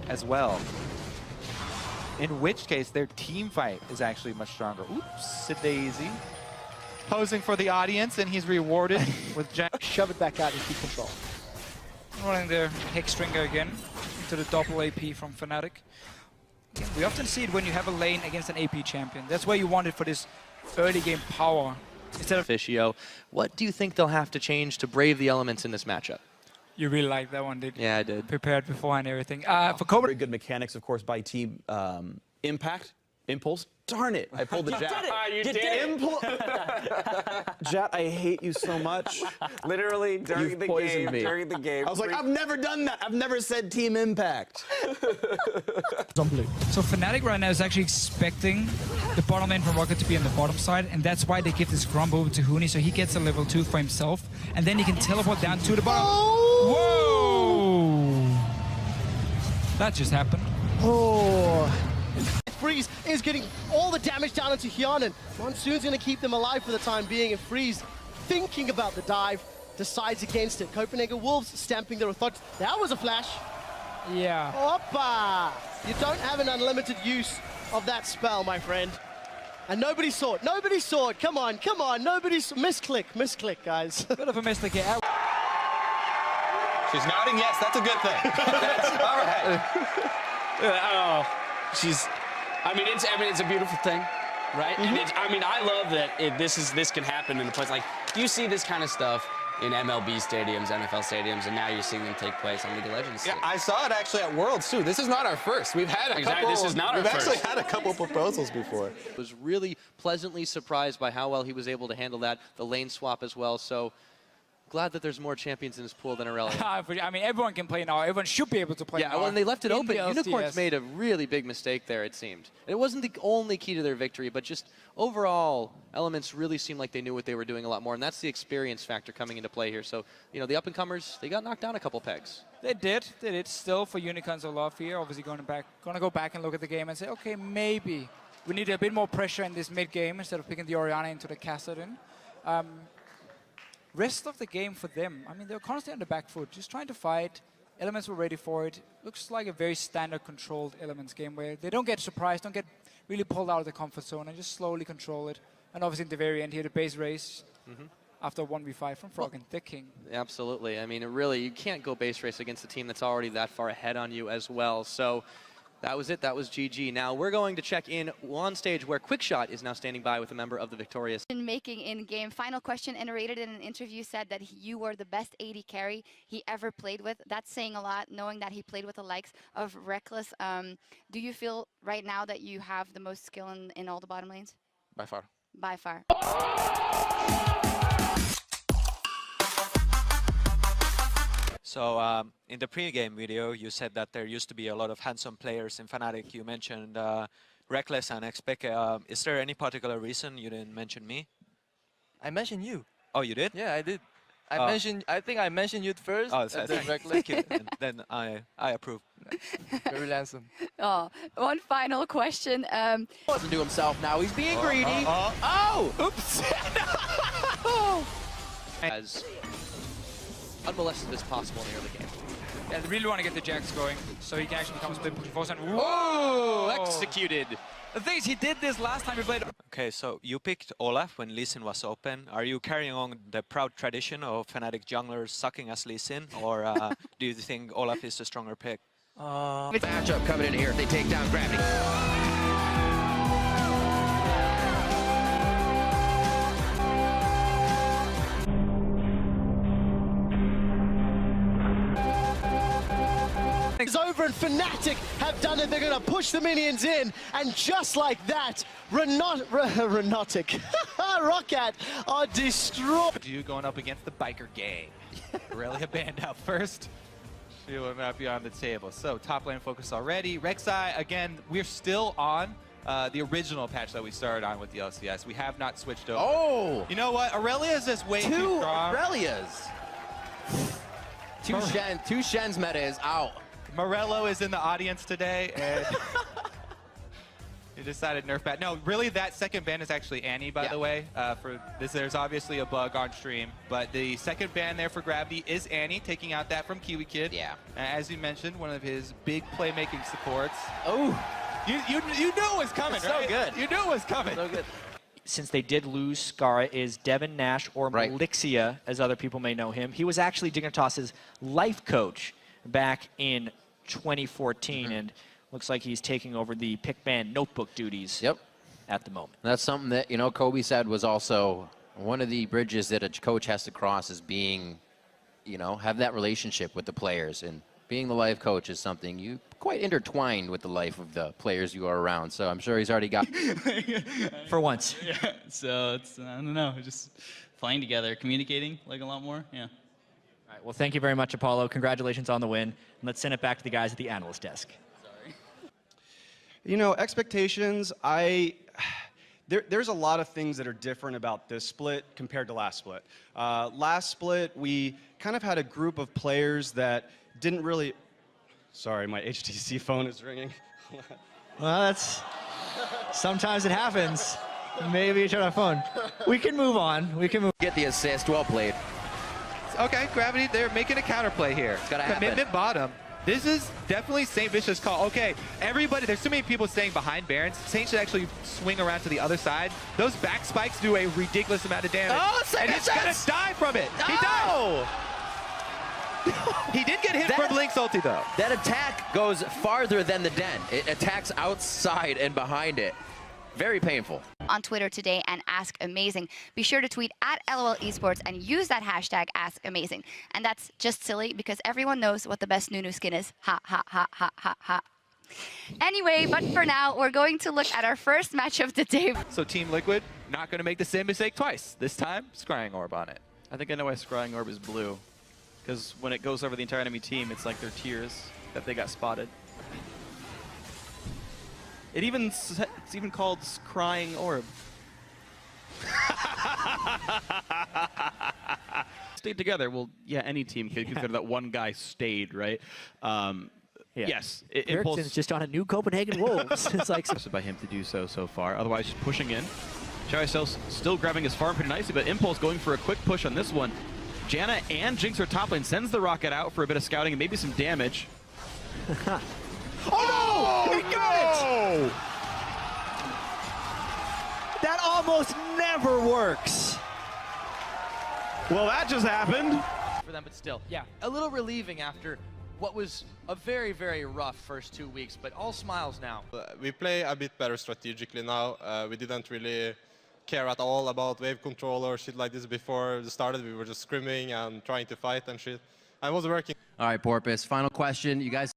as well. In which case, their team fight is actually much stronger. Oops, a daisy. Posing for the audience, and he's rewarded with Jack. Shove it back out and keep control. Running the Hex Stringer again into the double AP from Fnatic. Again, we often see it when you have a lane against an AP champion. That's where you want it for this early game power. Instead of Officio, what do you think they'll have to change to brave the elements in this matchup? You really like that one, did you? Yeah, I did. Prepared beforehand and everything. For Cobra. Very good mechanics, of course, by Team Impact. Impulse. Darn it! I pulled the Jat. You did it! Jat, I hate you so much. Literally during the game. Me. During the game. I was like, I've never done that. I've never said Team Impact. On blue. So Fnatic right now is actually expecting the bottom lane from Rocket to be on the bottom side, and that's why they give this Grump over to Huni, so he gets a level 2 for himself, and then he can teleport down to the bottom. Oh! Whoa! That just happened. Oh! Freeze is getting all the damage down into Hyanan. Monsoon's going to keep them alive for the time being, and Freeze, thinking about the dive, decides against it. Copenhagen Wolves stamping their authority. That was a flash. Yeah. Oppa! You don't have an unlimited use of that spell, my friend. And nobody saw it. Nobody saw it. Come on, come on. Nobody saw. Misclick, guys. Bit of a mistake here. She's nodding yes, that's a good thing. That's all right. Oh, I mean, it's a beautiful thing, right? And I love that this can happen in a place like you see this kind of stuff in MLB stadiums, NFL stadiums, and now you're seeing them take place on League of Legends. Yeah, I saw it actually at Worlds too. This is not our first. We've had a couple. This is not our first. We've actually had a couple proposals before. Was really pleasantly surprised by how well he was able to handle that, the lane swap as well. So glad that there's more champions in this pool than Aurelia. I mean, everyone can play now. Everyone should be able to play now. Yeah, when they left it open, Unicorns LCS. made a really big mistake there, it seemed. It wasn't the only key to their victory, but just overall, Elements really seemed like they knew what they were doing a lot more, and that's the experience factor coming into play here. So, you know, the up-and-comers, they got knocked down a couple pegs. They did. Still, for Unicorns a lot here. Obviously, gonna go back and look at the game and say, okay, maybe we need a bit more pressure in this mid-game instead of picking the Orianna into the Kassadin. Rest of the game for them, I mean, they're constantly on the back foot, just trying to fight. Elements were ready for it. Looks like a very standard controlled Elements game where they don't get surprised, don't get really pulled out of the comfort zone and just slowly control it. And obviously in the very end here, the base race after 1v5 from Frog and the King. Absolutely. I mean, really, you can't go base race against a team that's already that far ahead on you as well. So that was it. That was GG. Now we're going to check in on stage where Quickshot is now standing by with a member of the victorious. Making in-game. Final question, Iterated in an interview said that you were the best AD carry he ever played with. That's saying a lot, knowing that he played with the likes of Reckless. Do you feel right now that you have the most skill in all the bottom lanes? By far. By far. So in the pre-game video, you said that there used to be a lot of handsome players in Fnatic. You mentioned Reckless and Xpeke. Is there any particular reason you didn't mention me? I mentioned you. Oh, you did? Yeah, I did. I think I mentioned you first. Oh, thank you. And then I approve. Very handsome. Oh, one final question. Doesn't do himself now. He's being greedy. Oh! Oops! As unmolested as possible in the early game. Yeah, they really want to get the Jax going so he can actually become split push force and Oh! Executed! The thing is, he did this last time he played. Okay, so you picked Olaf when Lee Sin was open. Are you carrying on the proud tradition of Fnatic junglers sucking as Lee Sin, or do you think Olaf is a stronger pick? Matchup coming in here. They take down Gravity. It's over and Fnatic have done it. They're going to push the minions in. And just like that, Renotic, Roccat are destroyed. You going up against the biker gang. Aurelia banned out first. She will not be on the table. So top lane focus already. Rek'Sai, again, we're still on the original patch that we started on with the LCS. We have not switched over. Oh! You know what? Aurelia's is way too strong. Aurelias. Two Shen's meta is out. Morello is in the audience today, and He decided nerf bat. No, really, that second ban is actually Annie, by the way. For this, there's obviously a bug on stream, but the second ban there for Gravity is Annie, taking out that from Kiwi Kid. Yeah. As you mentioned, one of his big playmaking supports. Oh. You knew it was coming, It's right? so good. You knew it was coming. So good. Since they did lose Skara, is Devin Nash, or Right. Malixia, as other people may know him. He was actually Dignitas's life coach back in 2014, and looks like he's taking over the Pickman notebook duties at the moment. That's something that, you know, Kobe said was also one of the bridges that a coach has to cross is being, you know, have that relationship with the players. And being the life coach is something you quite intertwined with the life of the players you are around. So I'm sure he's already got. For once. Yeah, so it's, I don't know, just playing together, communicating like a lot more, yeah. All right, well, thank you very much, Apollo. Congratulations on the win. And let's send it back to the guys at the analyst desk. You know, expectations, there's a lot of things that are different about this split compared to last split. Last split, we kind of had a group of players that didn't really... Sorry, my HTC phone is ringing. Well, that's... Sometimes it happens. Maybe you turn on phone. We can move on. We can move. Get the assist. Well played. Okay, Gravity, they're making a counterplay here. It's gotta happen. Commitment bottom. This is definitely St. Vicious call. Okay, everybody, there's too many people staying behind Barons. Saint should actually swing around to the other side. Those back spikes do a ridiculous amount of damage. Oh, and he's gonna die from it. He died. He did get hit from Link's ulti, though. That attack goes farther than the den. It attacks outside and behind it. Very painful. On Twitter today and Ask Amazing. Be sure to tweet at LOL Esports and use that hashtag Ask Amazing. And that's just silly because everyone knows what the best Nunu skin is. Ha ha ha ha ha ha. Anyway, but for now, we're going to look at our first match of the day. So Team Liquid not going to make the same mistake twice. This time, Scrying Orb on it. I think I know why Scrying Orb is blue. Because when it goes over the entire enemy team, it's like their tears that they got spotted. It's even called Scrying Orb. Stayed together. Well, yeah, any team could consider that one guy stayed, right? Yes. Ericsson's just on a new Copenhagen Wolves. It's like by him to do so far. Otherwise, just pushing in. Charisel still grabbing his farm pretty nicely, but Impulse going for a quick push on this one. Janna and Jinx are top lane, sends the rocket out for a bit of scouting and maybe some damage. Oh, no! He got it! That almost never works. Well, that just happened. For them, but still. Yeah, a little relieving after what was a very, very rough first 2 weeks, but all smiles now. We play a bit better strategically now. We didn't really care at all about wave control or shit like this before it started. We were just screaming and trying to fight and shit. I was working. All right, Porpoise, final question. You guys